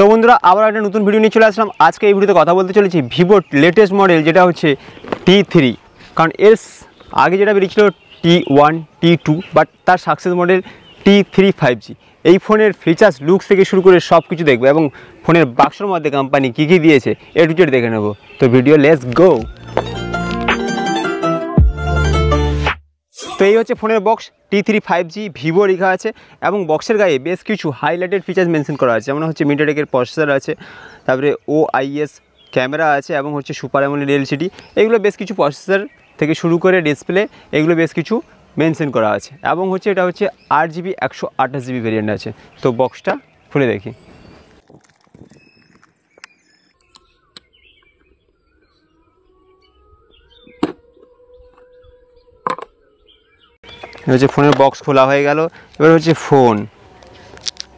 তো বন্ধুরা আবার একটা নতুন ভিডিও নিয়ে চলে আসলাম। আজকে এই ভিডিওতে কথা বলতে চলেছি ভিভোর লেটেস্ট মডেল যেটা হচ্ছে T3, কারণ এর আগে যেটা বেরিয়েছিল T1 T2, বাট তার সাকসেস মডেল T3 5G। এই ফোনের ফিচার্স লুকস থেকে শুরু করে সব কিছু দেখবো এবং ফোনের বাক্সের মধ্যে কোম্পানি কী কী দিয়েছে এ টু জেড দেখে নেবো। তো ভিডিও লেটস গো। তো এই হচ্ছে ফোনের বক্স T3 5G ভিভো লেখা আছে এবং বক্সের গায়ে বেশ কিছু হাইলাইটেড ফিচার্স মেনশন করা আছে, যেমন হচ্ছে মিডিয়াটেকের প্রসেসর আছে, তারপরে OIS ক্যামেরা আছে এবং হচ্ছে সুপার অ্যামোলেড LCD। এগুলো বেশ কিছু প্রসেসর থেকে শুরু করে ডিসপ্লে এগুলো বেশ কিছু মেনশন করা আছে এবং হচ্ছে এটা হচ্ছে 8GB 128GB ভেরিয়েন্ট আছে। তো বক্সটা খুলে দেখি। হচ্ছে ফোনের বক্স খোলা হয়ে গেল। এবার হচ্ছে ফোন,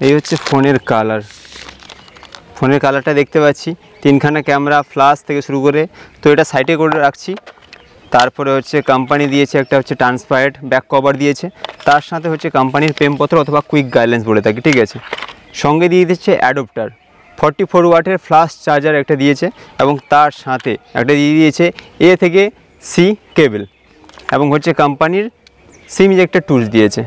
এই হচ্ছে ফোনের কালার। ফোনের কালারটা দেখতে পাচ্ছি, তিনখানা ক্যামেরা, ফ্ল্যাশ থেকে শুরু করে। তো এটা সাইডে করে রাখছি। তারপরে হচ্ছে কোম্পানি দিয়েছে একটা হচ্ছে ট্রান্সপারেন্ট ব্যাক কভার দিয়েছে, তার সাথে হচ্ছে কোম্পানির প্রেমপত্র অথবা কুইক গাইডলাইন্স বলে থাকি, ঠিক আছে। সঙ্গে দিয়ে দিচ্ছে অ্যাডপ্টার, 44 ওয়াটের ফ্লাশ চার্জার একটা দিয়েছে এবং তার সাথে একটা দিয়ে দিয়েছে A থেকে C কেবল এবং হচ্ছে কোম্পানির সিম ইজেক্টর টুলস দিয়েছে।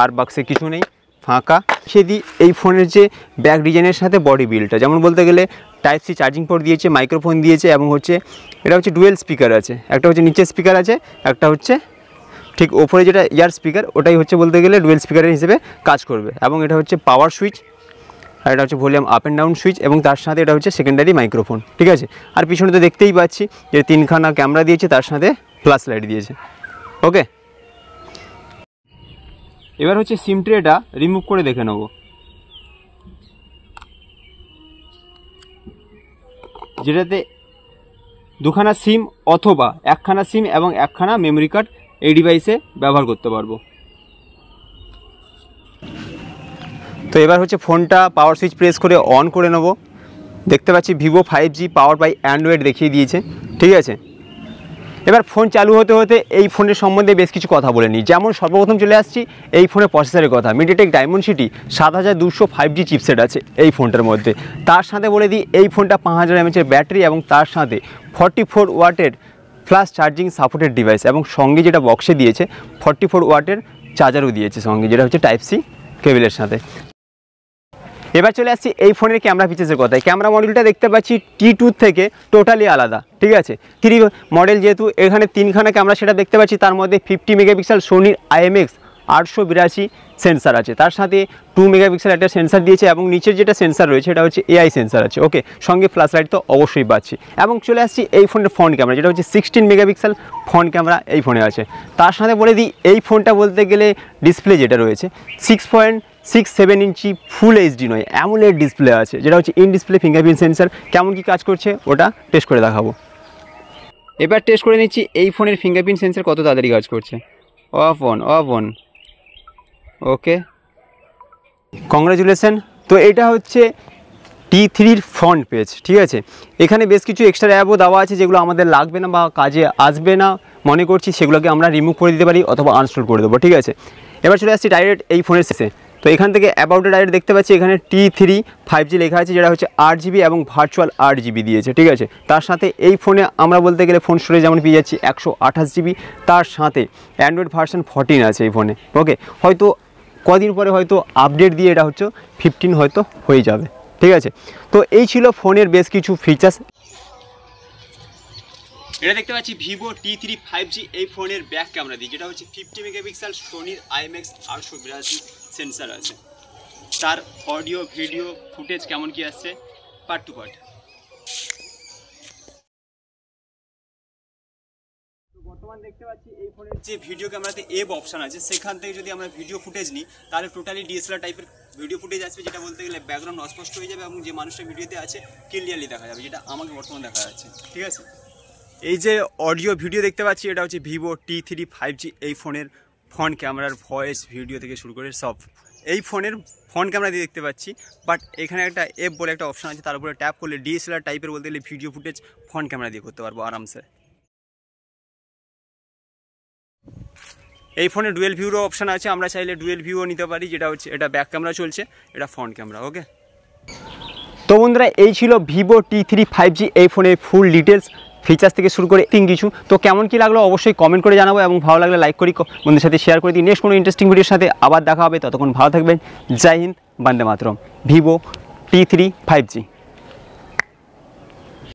আর বাক্সে কিছু নেই, ফাঁকা। সেদি এই ফোনের যে ব্যাক ডিজাইনের সাথে বডি বিলটা, যেমন বলতে গেলে টাইপ সি চার্জিং পোর্ট দিয়েছে, মাইক্রোফোন দিয়েছে এবং হচ্ছে এটা হচ্ছে ডুয়েল স্পিকার আছে। একটা হচ্ছে নিচে স্পিকার আছে, একটা হচ্ছে ঠিক ওপরে যেটা ইয়ার স্পিকার, ওটাই হচ্ছে বলতে গেলে ডুয়েল স্পিকারের হিসেবে কাজ করবে। এবং এটা হচ্ছে পাওয়ার সুইচ, আর এটা হচ্ছে volume up and down switch এবং তার সাথে এটা হচ্ছে সেকেন্ডারি মাইক্রোফোন, ঠিক আছে। আর পিছনে তো দেখতেই পাচ্ছি যে তিনখানা ক্যামেরা দিয়েছে, তার সাথে ফ্ল্যাশ লাইট দিয়েছে। ওকে, এবার হচ্ছে সিম ট্রেটা রিমুভ করে দেখে নেব। যেটাতে দুখানা সিম অথবা একখানা সিম এবং একখানা মেমোরি কার্ড এই ডিভাইসে ব্যবহার করতে পারবো। তো এবার হচ্ছে ফোনটা পাওয়ার সুইচ প্রেস করে অন করে নেব। দেখতে পাচ্ছি Vivo 5G power by Android দেখিয়ে দিয়েছে, ঠিক আছে। এবার ফোন চালু হতে হতে এই ফোনের সম্বন্ধে বেশ কিছু কথা বলে নিই। যেমন সর্বপ্রথম চলে আসছি এই ফোনের প্রসেসরের কথা। মিডিয়াটেক ডায়মন্ডসিটি 7200 5G চিপসেট আছে এই ফোনটার মধ্যে। তার সাথে বলে দিই এই ফোনটা 5000 mAh ব্যাটারি এবং তার সাথে 44 ওয়াটের ফ্লাশ চার্জিং সাপোর্টেড ডিভাইস এবং সঙ্গে যেটা বক্সে দিয়েছে 44 ওয়াটের চার্জারও দিয়েছে সঙ্গে, যেটা হচ্ছে টাইপ সি কেবলের সাথে। এবার চলে আসছি এই ফোনের ক্যামেরা ফিচার্সের কথায়। ক্যামেরা মডেলটা দেখতে পাচ্ছি T2 থেকে টোটালি আলাদা, ঠিক আছে। 3 মডেল যেহেতু এখানে তিনখানা ক্যামেরা সেটা দেখতে পাচ্ছি, তার মধ্যে 50 মেগাপিক্সেল সোনির IMX 882 সেন্সার আছে, তার সাথে 2 মেগাপিক্সেল একটা সেন্সার দিয়েছে এবং নিচের যেটা সেন্সার রয়েছে এটা হচ্ছে AI সেন্সার আছে। ওকে, সঙ্গে ফ্ল্যাশ লাইট তো অবশ্যই পাচ্ছি। এবং চলে আসছি এই ফোনের ফ্রন্ট ক্যামেরা, যেটা হচ্ছে 16 মেগাপিক্সেল ফ্রন্ট ক্যামেরা এই ফোনে আছে। তার সাথে বলে দিই এই ফোনটা বলতে গেলে ডিসপ্লে যেটা রয়েছে 6.67 ইঞ্চি ফুল HD নয়, অ্যামোলেড ডিসপ্লে আছে, যেটা হচ্ছে ইন ডিসপ্লে ফিঙ্গারপ্রিন্ট সেন্সার। কেমন কি কাজ করছে ওটা টেস্ট করে দেখাবো। এবার টেস্ট করে নিচ্ছি এই ফোনের ফিঙ্গারপ্রিন্ট সেন্সার কত তাড়াতাড়ি কাজ করছে। Of on. Okay, congratulation. তো এটা হচ্ছে T3-র ফ্রন্ট পেজ, ঠিক আছে। এখানে বেশ কিছু এক্সট্রা অ্যাপও দেওয়া আছে যেগুলো আমাদের লাগবে না বা কাজে আসবে না মনে করছি, সেগুলোকে আমরা রিমুভ করে দিতে পারি অথবা আনইনস্টল করে দেবো, ঠিক আছে। এবার চলে আসছি ডাইরেক্ট এই ফোনের শেষে। তো এখান থেকে অ্যাবাউটে ডাইরেক্ট দেখতে পাচ্ছি এখানে T3 5G লেখা আছে, যেটা হচ্ছে 8GB এবং ভার্চুয়াল 8GB দিয়েছে, ঠিক আছে। তার সাথে এই ফোনে আমরা বলতে গেলে ফোন স্টোরেজ যেমন পেয়ে যাচ্ছি 128GB, তার সাথে অ্যান্ড্রয়েড ভার্সন 14 আছে এই ফোনে। ওকে, হয়তো কদিন পরে হয়তো আপডেট দিয়ে এটা হচ্ছে 15 হয়তো হয়ে যাবে, ঠিক আছে। তো এই ছিল ফোনের বেশ কিছু ফিচার্স। এটা দেখতে পাচ্ছি ভিভো T3 5G এই ফোনের ব্যাক ক্যামেরা দিয়ে, যেটা হচ্ছে 50 মেগাপিক্সেল সোনির IMX 882 সেন্সার আছে। তার অডিও ভিডিও ফুটেজ কেমন কি আসছে পার্ট টু পার্ট। বর্তমান দেখতে পাচ্ছি এই ফোনের যে ভিডিও ক্যামেরাতে এব অপশান আছে, সেখান থেকে যদি আমরা ভিডিও ফুটেজ নিই তাহলে টোটালি DSLR টাইপের ভিডিও ফুটেজ আসবে, যেটা বলতে গেলে ব্যাকগ্রাউন্ড অস্পষ্ট হয়ে যাবে এবং যে মানুষটা ভিডিওতে আছে ক্লিয়ারলি দেখা যাবে, যেটা আমাকে বর্তমান দেখা যাচ্ছে, ঠিক আছে। এই যে অডিও ভিডিও দেখতে পাচ্ছি এটা হচ্ছে ভিভো T3 5G এই ফোনের ফ্রন্ট ক্যামেরার ভয়েস ভিডিও থেকে শুরু করে সব এই ফোনের ফ্রন্ট ক্যামেরা দিয়ে দেখতে পাচ্ছি। বাট এখানে একটা এপ বলে একটা অপশান আছে, তার উপরে ট্যাপ করলে DSLR টাইপের বলতে গেলে ভিডিও ফুটেজ ফ্রন্ট ক্যামেরা দিয়ে করতে পারবো আরামসে। এই ফোনে ডুয়েল ভিউরও অপশান আছে, আমরা চাইলে ডুয়েল ভিউও নিতে পারি, যেটা হচ্ছে এটা ব্যাক ক্যামেরা চলছে, এটা ফ্রন্ট ক্যামেরা। ওকে, তো বন্ধুরা এই ছিল ভিভো T3 5G এই ফোনের ফুল ডিটেলস, ফিচার্স থেকে শুরু করে কিছু। তো কেমন কি লাগলো অবশ্যই কমেন্ট করে জানাবো, এবং ভালো লাগলে লাইক করি, বন্ধুদের সাথে শেয়ার করে দিই। নেক্সট কোনো ইন্টারেস্টিং ভিডিওর সাথে আবার দেখা হবে, ততক্ষণ ভালো থাকবেন। জয় হিন্দ, বন্দে মাতরম। Vivo T3 5G।